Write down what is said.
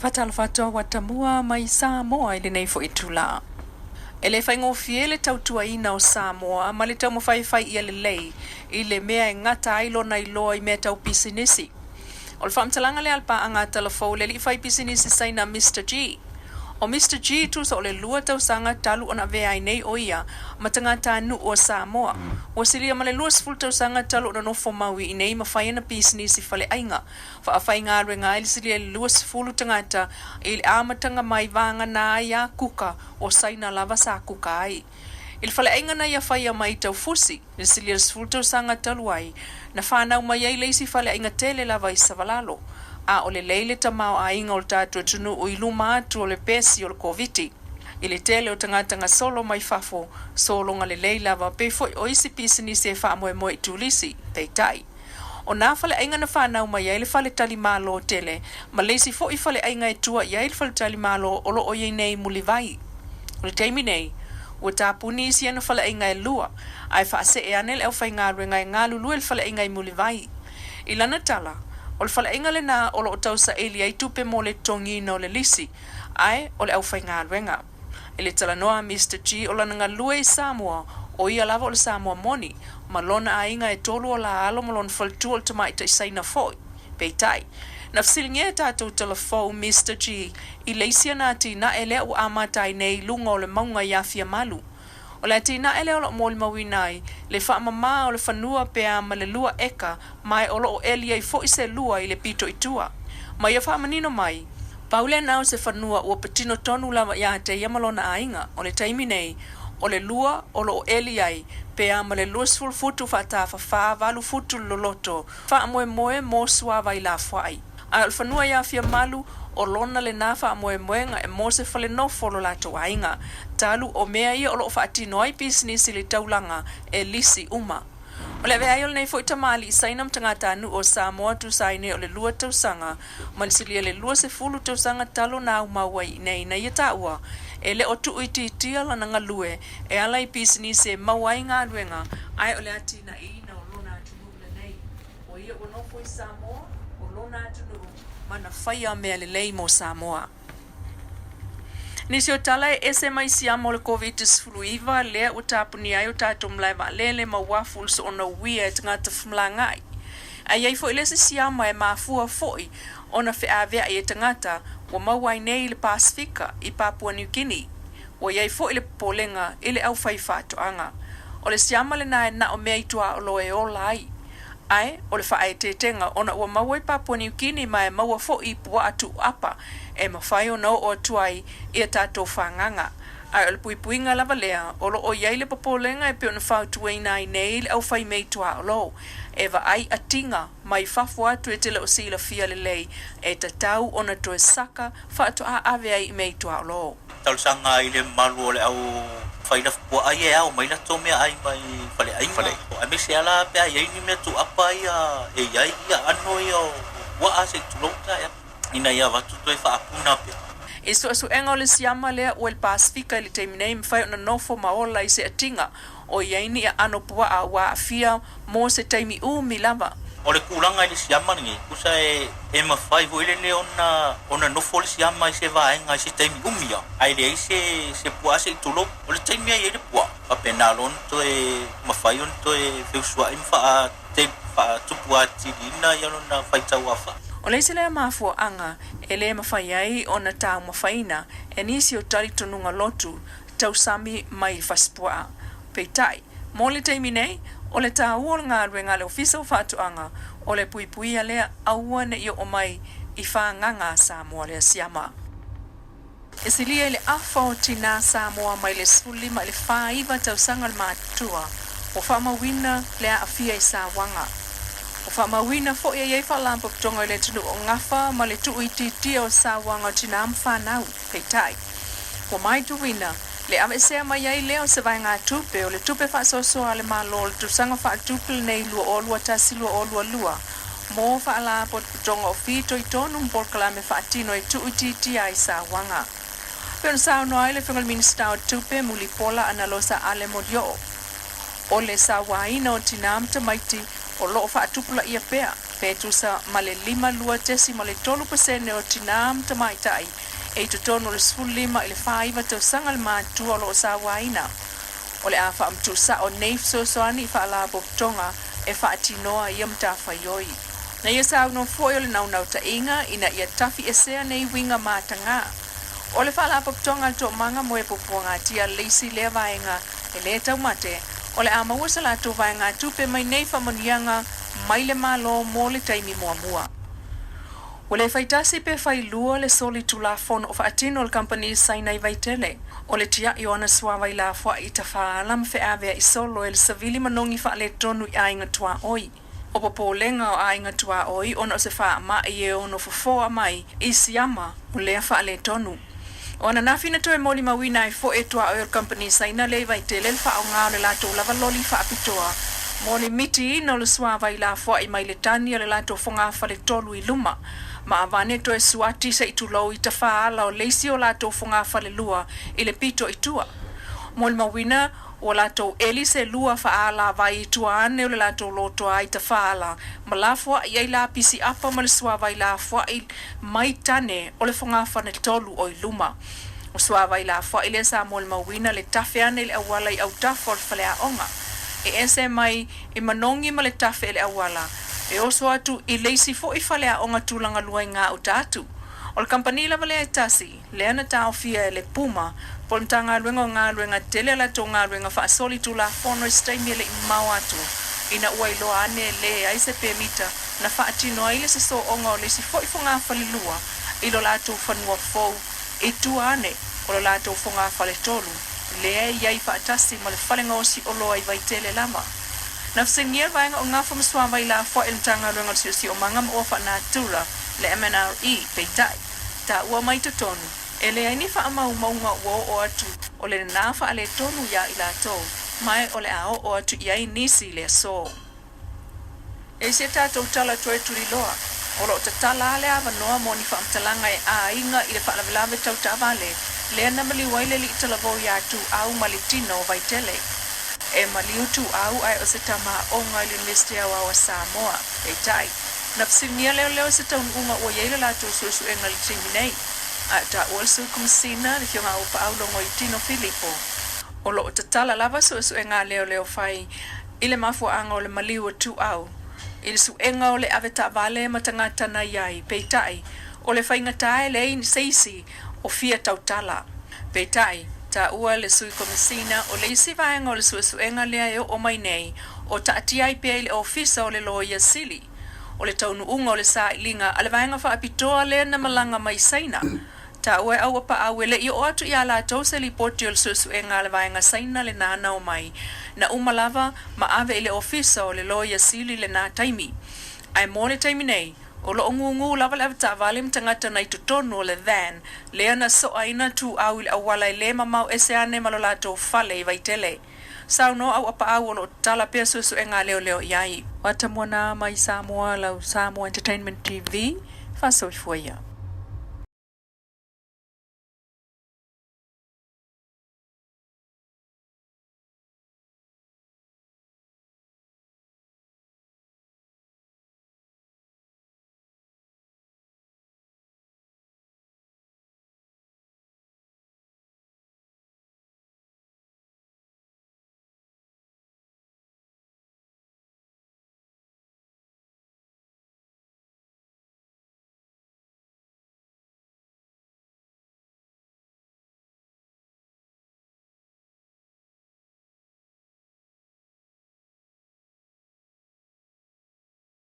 Fatalfato watamua mai Samoa ili neifo itula. Ele whaingofiele tautua ina o Samoa, ma le tau mawhaiwhai ia le lei, i le mea e ngata ailo na iloa i mea tau pisinisi. O le whamtalanga le alpa a ngā telefou le li whai pisinisi saina Mr. G. O Mr. G tu sa o le lua tau sanga talu ona vea ai nei o ia, ma tangata anu o Samoa. O siria ma le lua sifulu tau sanga talu ona nofo maui i nei ma whai ana pisinisi whale ainga. Wha a whai ngā rue ngā ili siria le lua sifulu tangata i le amatanga mai vanga na ia kuka o saina lava sa kuka ai. Il whale ainga na ia whai a mai tau fusi, le siria sifulu tau sanga talu ai, na whanau mai ai leisi whale ainga tele lava i savalalo. A o le leile tamau a inga o tātua tunu o iluma atu o le pesi o le koviti. I le tele o tangata solo mai fafo, solo nga le leila wa pefo o isi pisini se wha moe moe tulisi, peitai. O nā whale ainga na whanau mai ai le whale tali malo o tele, ma leisi fo i whale ainga e tua i ai le whale tali malo o lo o iei nei muli vai. O le teimi nei, ua tāpuni isi ana whale ainga e lua, ai wha se e ane le au whai ngā ruenga e ngā lulu e le whale ainga i muli vai. I lana tala, o le whale inga le nā o lo o tau sa eli ai tupe mo le tongi no le lisi, ai o le au whai ngā ruenga. I le tala noa Mr. G o lana ngā lue i Samoa, o ia lava o le Samoa moni, ma lona a inga e tolu o la alo ma lona whaltu o le tamaita i saina foi, peitai. Na fsilinge e tātou telefou Mr. G, i leisia nāti na ele u amatai nei lunga o le maunga i awhia malu. O le tina ele o lo mo le mawinai, le wha mama o le whanua pea ma le lua eka, mai o lo o eli ai fo i se lua i le pito i tua. Mai ia wha manino mai, paule nao se whanua ua patino tonu lava ia te iamalona ainga, o le taimi nei, o le lua o lo o eli ai, pea ma le lua sful futu whata wha valu futu loloto, wha moe moe mo suava i la whai. A o le whanua ia fia malu, o lona le nafa moe moenga e mose fale no folo lato ainga. Talu o mea ia o lo whaatino ai business li taulanga e lisi uma. O le vea nei fo itamali i sainam tangata anu o Samoa tu saine o le lua tausanga, manisilia le lua se fulu tausanga talo na umawai nei na ia taua. E le o tu ititia lana ngalue e ala i business e mawai ngā ruenga, ai o le atina i na o lona atunu le nei. O ia o nofo i Samoa, o lona atunu mana whaia mea le lei mo Samoa. Nisi o tala e ese mai siamo le COVID-19 lea o tāpuni ai o tātou mlaiva lele ma waful so ona wia e tangata fmlangai. Ai ei fo ilese siama e mafua foi ona fe avea e tangata wa mawai nei le Pasifika i Papua New Guinea. Wa ei fo ile polenga ile au whaifato anga. O le siama le na e na o mea itua o loe o lai. Ai, o le whae te tenga, ona ua maua i Papua New Guinea mai maua fo i pua atu apa, e mawhai o nao o tuai i a tātou whanganga. Ai, o le puipuinga lava lea, o lo o iei le papolenga e pe ona whau tuaina i nei le au whai mei tua o lo. E wa ai atinga, mai whafu atu e tele o sila fia le lei, e ta tau ona toe saka, whaatu a ave ai mei tua o lo. Talusanga i le malu o le au whaina fukua ai e au mai na tō mea ai mai whale ainga. Ai me se ala pe ai ni mea tu apa ia e iai ia ano ia wa a se tulota ia. Ina ia watu toi whaapuna pe. E so asu enga o le siama lea o el Pasifika i le teiminei mwhai ona nofo maola i se atinga o iaini a ano pua a wa afia mo se teimi umi lava. O le kulanga i le siama ningi, kusa e mawhai vo ile ne ona nofo le siama i se vaenga i se teimi umia. Ai le ai se pua se i tulo, o le teimi ai le pua. Papena lon to e mawhai on to e whiusua i mwha te tupua tirina i alona whaitau afa. O le isele mafua anga, e le mawhai ai o na tau mawhaina, e nisi o tari tonunga lotu, tau sami mai whaspua. Peitai, mo le teimi nei, o le tau o ngā ruenga le ofisa o whatu anga, o le puipuia lea aua ne i o mai i whanganga Samoa lea siama. E silia le afa o tina Samoa mai le suli mai le whaiva tau sanga le mātua, o whamawina lea afia i Sawanga. O whamawina fo ia iei whalampa putonga i le tunu o ngafa ma le tuu i titia o Sawanga o tina amwhanau, peitai. O mai tuwina, le ame sea mai ai leo se vai ngā tupe o le tupe whaasosoa le malo o le tusanga whaatupil nei lua o lua tasi lua o lua lua. Mō whaala pot putonga o fito i tonu mporkala me whaatino i tuu i titia i Sawanga. Peon sao noai le whengal minista o tupe muli pola analosa ale modio. O le Sawaina o tinam tamaiti o loo whaatupula ia pea. Petusa male 5.3% o tinam tamaitai. E tutono le sfulima ile 5 tau sangal matua lo sa waina. Ole afa amtusa o neif soani fa la boptonga e fa atinoa iam tawhaioi. Na ia sa no foi ole nau ta inga ina ia tafi esea nei winga matanga. Ole fa la boptonga to manga moe poponga tia leisi le vaenga e le tau mate. Ole ama wasala to vaenga tupe mai nei fa monianga mai le malo mo le taimi mua. Ole faitasi pe failua le soli tula fon of atinol company Sene vaitele. Ole tia iona suava ila fwa itafaala mfe avea isolo el savili manongi fa le tonu i ainga tua oi. Opo po lenga o ainga tua oi ono se fa ma ie ono fofoa mai isiama ulea fa le tonu. Ona nafina to e moli mawina i fo e tua oil company Sene le vaitele fa o ngao le lato lava loli fa apitoa. Moli miti ino le suava ila fwa i mai le tani le lato fonga fa le tolu i luma. Ma avane to e suati sa itulo i tafaala o leisi o lato fonga fa le lua i le pito i tua. Moli mawina o lato eli se lua fa ala vai i tua ane o le lato lotoa i tafaala. Ma la fwa i la pisi apa ma le suava i la fwa i mai tane o le fonga fa le tolu o i luma. O suava i la fwa i le sa moli mawina le tafe ane le awala i au tafo le fale a onga. E ese mai i manongi ma le tafe le awala. E oso atu i leisi fo i fale a onga tūlanga lua i ngā uta atu. O le kampani lava le tasi, le ana tau fia le puma, po mta ngā luenga o ngā luenga tele la tō ngā luenga wha asoli tūla whono i staimi le i mau atu. Ina ua i loa ane le aise pe mita, na wha atino a ile se so onga o leisi fo i fo ngā fale lua, i lo lato whanua fau, i tua ane, o lo lato fo ngā fale tolu. Le e iai wha atasi ma le fale ngosi o loa i vaitele lama. Nafsingia vaenga o ngā whamaswama i la fwa il mtanga luenga si o mangam o wha nātura le MNRE peitai. Ta ua mai to tonu. E le aini wha amau maunga o atu o le nā wha ale tonu ia i la tō. Mai o le ao o atu iai nisi le so. E se tātou tala toe turi loa. O lo ta tala ale ava noa mo ni wha amtalanga e a inga i le wha lavelave tau tavale. Le anamali waile li italavo i atu au malitino vaitele. E maliutu au ai o se tama o ngai l'University wa Samoa. E tai. Napsinia leo se taun unga o yeila la to susu e ngali timinei. A ta olsu kumsina ni fionga upa au longo i tino Filipo. O lo tatala lava susu e ngā leo fai. Ile mafu anga o le maliu tu au. Ile su enga o le aveta vale matangata na iai. Peitai. O le fai ngatae le in seisi o fia tautala. Peitai. Ta ua le sui komisina o le isi vaenga o le suenga lea e o mai nei o ta atiai pia le ofisa o le loia sili. O le taunu unga o le sa ilinga a le vaenga wha apitoa le na malanga mai saina. Ta ua au apa au ele i o atu i ala tau se li poti o le suenga le vaenga saina le nana o mai. Na umalava ma ave le ofisa o le loia sili le na taimi. Ai mo le taimi nei. O lo ngungu lava lava ta vale mtangata na itutonu o le van, lea na so aina tu au ili awala i le mamau ese ane malolato fale i vaitele. Sau no au apa au o lo tala pia susu e ngā leo iai. Wata mwana mai Samoa lau Samoa Entertainment TV, faso i fuaya.